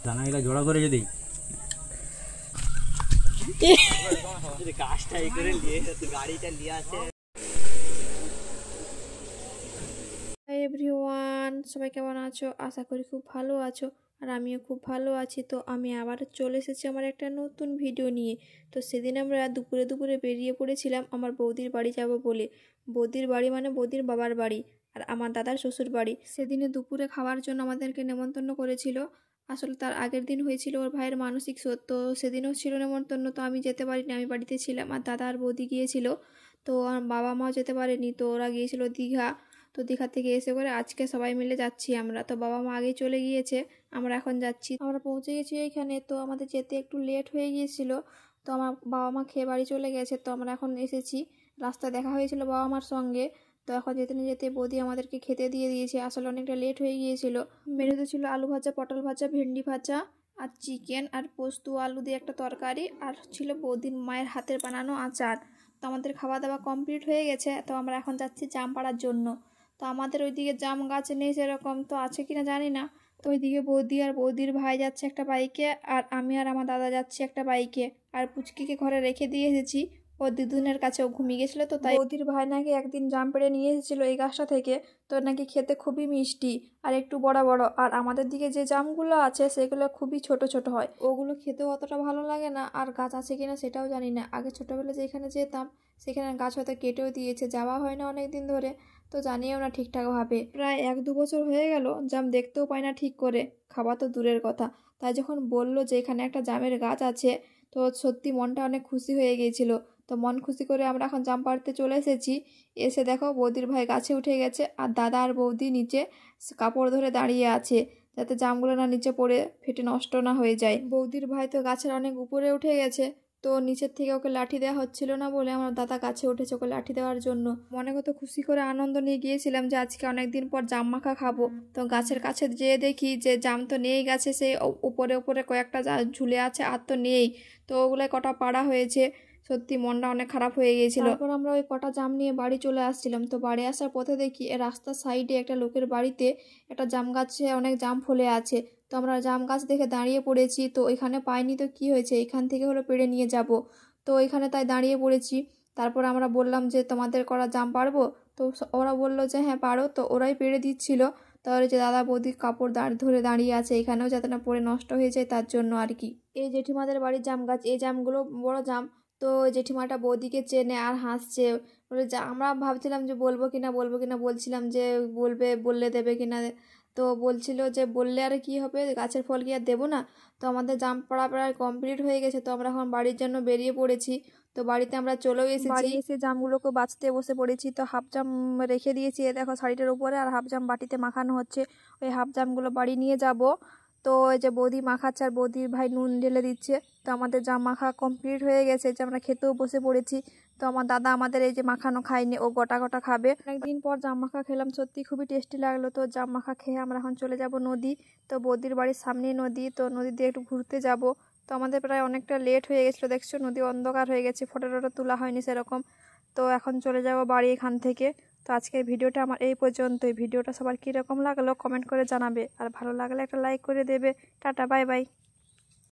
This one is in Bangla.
দানাগুলো জোড়া করে যদি গাছটা এই করে নিয়ে গাড়িটা নিয়ে আসে। হাই এভরিওয়ান, সবাই কেমন আছো? আশা করি খুব ভালো আছো, আর আমিও খুব ভালো আছি। তো আমি আবার চলে এসেছি আমার একটা নতুন ভিডিও নিয়ে। তো সেদিন আমরা দুপুরে দুপুরে বেরিয়ে পড়েছিলাম আমার বৌদির বাড়ি যাব বলে। বৌদির বাড়ি মানে বৌদির বাবার বাড়ি আর আমার দাদার শ্বশুর বাড়ি। সেদিনে দুপুরে খাওয়ার জন্য আমাদেরকে নেমন্তন্ন করেছিল। আসলে তার আগের দিন হয়েছিল ওর ভাইয়ের মানসিক শোধ, তো সেদিনও ছিল নেমন্তন্ন। তো আমি যেতে পারিনি, আমি বাড়িতে ছিলাম আর দাদা আর বৌদি গিয়েছিল। তো আমার বাবা মাও যেতে পারেনি, তো ওরা গিয়েছিল দীঘা। তো দীঘা থেকে এসে করে আজকে সবাই মিলে যাচ্ছি আমরা। তো বাবা মা আগেই চলে গিয়েছে, আমরা এখন যাচ্ছি। আমরা পৌঁছে গেছি এইখানে, তো আমাদের যেতে একটু লেট হয়ে গিয়েছিল। তো আমার বাবা মা খেয়ে বাড়ি চলে গেছে, তো আমরা এখন এসেছি। রাস্তায় দেখা হয়েছিল বাবা মার সঙ্গে। তো এখন যেতে না যেতে বৌদি আমাদেরকে খেতে দিয়ে দিয়েছে, আসলে অনেকটা লেট হয়ে গিয়েছিল। মেনুতে ছিল আলু ভাজা, পটল ভাজা, ভেন্ডি ভাজা আর চিকেন আর পোস্ত আলু দিয়ে একটা তরকারি, আর ছিল বৌদির মায়ের হাতের বানানো আচার। তো আমাদের খাওয়া দাওয়া কমপ্লিট হয়ে গেছে, তো আমরা এখন যাচ্ছি জাম পাড়ার জন্য। তো আমাদের ওইদিকে জাম গাছ নেই সেরকম, তো আছে কিনা জানি না। তো ওইদিকে বৌদি আর বৌদির ভাই যাচ্ছে একটা বাইকে, আর আমি আর আমার দাদা যাচ্ছি একটা বাইকে। আর পুচকিকে ঘরে রেখে দিয়ে এসেছি ও দিদুনের কাছে, ও ঘুমিয়ে গেছিলো। তো তাই বৌদির ভাই নাকি একদিন জাম পেড়ে নিয়ে এসেছিলো এই গাছটা থেকে। তো নাকি খেতে খুবই মিষ্টি আর একটু বড় বড়, আর আমাদের দিকে যে জামগুলো আছে সেগুলো খুবই ছোট ছোট হয়, ওগুলো খেতেও অতটা ভালো লাগে না। আর গাছ আছে কিনা সেটাও জানি না। আগে ছোটোবেলায় যেখানে যেতাম সেখানে গাছ হয়তো কেটেও দিয়েছে, যাওয়া হয় না অনেক দিন ধরে, তো জানিও না ঠিকঠাকভাবে। প্রায় 1-2 বছর হয়ে গেল, জাম দেখতেও পাই না ঠিক করে, খাওয়া তো দূরের কথা। তাই যখন বললো যে এখানে একটা জামের গাছ আছে, তো সত্যি মনটা অনেক খুশি হয়ে গিয়েছিল। তো মন খুশি করে আমরা এখন জাম পাড়তে চলে এসেছি। এসে দেখো বৌদির ভাই গাছে উঠে গেছে, আর দাদা আর বৌদি নিচে কাপড় ধরে দাঁড়িয়ে আছে, যাতে জামগুলো না নিচে পড়ে ফেটে নষ্ট না হয়ে যায়। বৌদির ভাই তো গাছের অনেক উপরে উঠে গেছে, তো নিচের থেকে ওকে লাঠি দেওয়া হচ্ছিল না বলে আমার দাদা গাছে উঠেছে ওকে লাঠি দেওয়ার জন্য। মনে কত খুশি করে আনন্দ নিয়ে গিয়েছিলাম যে আজকে অনেকদিন পর জাম মাখা খাবো। তো গাছের কাছে যেয়ে দেখি যে জাম তো নেই গাছে, সেই উপরে উপরে কয়েকটা ঝুলে আছে, আর তো নেই। তো ওগুলোয় কটা পাড়া হয়েছে, সত্যি মনটা অনেক খারাপ হয়ে গিয়েছিল। তারপর আমরা ওই কটা জাম নিয়ে বাড়ি চলে আসছিলাম। তো বাড়ি আসার পথে দেখি রাস্তার সাইডে একটা লোকের বাড়িতে একটা জাম গাছে অনেক জাম ফলে আছে। তো আমরা জাম গাছ দেখে দাঁড়িয়ে পড়েছি। তো এখানে পাইনি তো কি হয়েছে, এখান থেকে হলো পেড়ে নিয়ে যাব। তো এখানে তাই দাঁড়িয়ে পড়েছি। তারপর আমরা বললাম যে তোমাদের করা জাম পারবো? তো ওরা বললো যে হ্যাঁ পারো। তো ওরাই পেড়ে দিচ্ছিল। তাহলে যে দাদা বৌদি কাপড় ধরে দাঁড়িয়ে আছে এখানেও, যাতে না পড়ে নষ্ট হয়ে যায় তার জন্য আর কি। এই জেঠিমাদের বাড়ির জাম গাছ, এই জামগুলো বড় জাম। তো জেঠিমাটা বৌদিকে চেনে আর হাসছে, বলে যা। আমরা ভাবছিলাম যে বলবো কিনা বলছিলাম যে বললে দেবে কিনা। তো বলছিল যে বললে আর কি হবে, গাছের ফল কি আর দেবো না। তো আমাদের জাম পাড়া প্রায় কমপ্লিট হয়ে গেছে, তো আমরা এখন বাড়ির জন্য বেরিয়ে পড়েছি। তো বাড়িতে আমরা চলেও এসেছি। বাড়ি এসে জামগুলোকে বাছতে বসে পড়েছি। তো হাফ জাম রেখে দিয়েছি এ দেখো শাড়িটার উপরে, আর হাফ জাম বাটিতে মাখানো হচ্ছে। ওই হাফ জামগুলো বাড়ি নিয়ে যাব। তো এই যে বৌদি মাখাচ্ছে আর বৌদির ভাই নুন ঢেলে দিচ্ছে। তো আমাদের জাম মাখা কমপ্লিট হয়ে গেছে, যে আমরা খেতেও বসে পড়েছি। তো আমার দাদা আমাদের এই যে মাখানো খায়নি, ও গোটা গোটা খাবে। অনেকদিন পর জাম মাখা খেলাম, সত্যি খুবই টেস্টি লাগলো। তো জাম মাখা খেয়ে আমরা এখন চলে যাব নদী। তো বৌদির বাড়ির সামনেই নদী, তো নদী দিয়ে একটু ঘুরতে যাব। তো আমাদের প্রায় অনেকটা লেট হয়ে গেছিলো, দেখছো নদী অন্ধকার হয়ে গেছে, ফটো টটো তোলা হয়নি সেরকম। তো এখন চলে যাব বাড়ি এখান থেকে। তো আজকের ভিডিওটা আমার এই পর্যন্তই। ভিডিওটা সবার কীরকম লাগলো কমেন্ট করে জানাবে, আর ভালো লাগলে একটা লাইক করে দেবে। Tata, bye bye.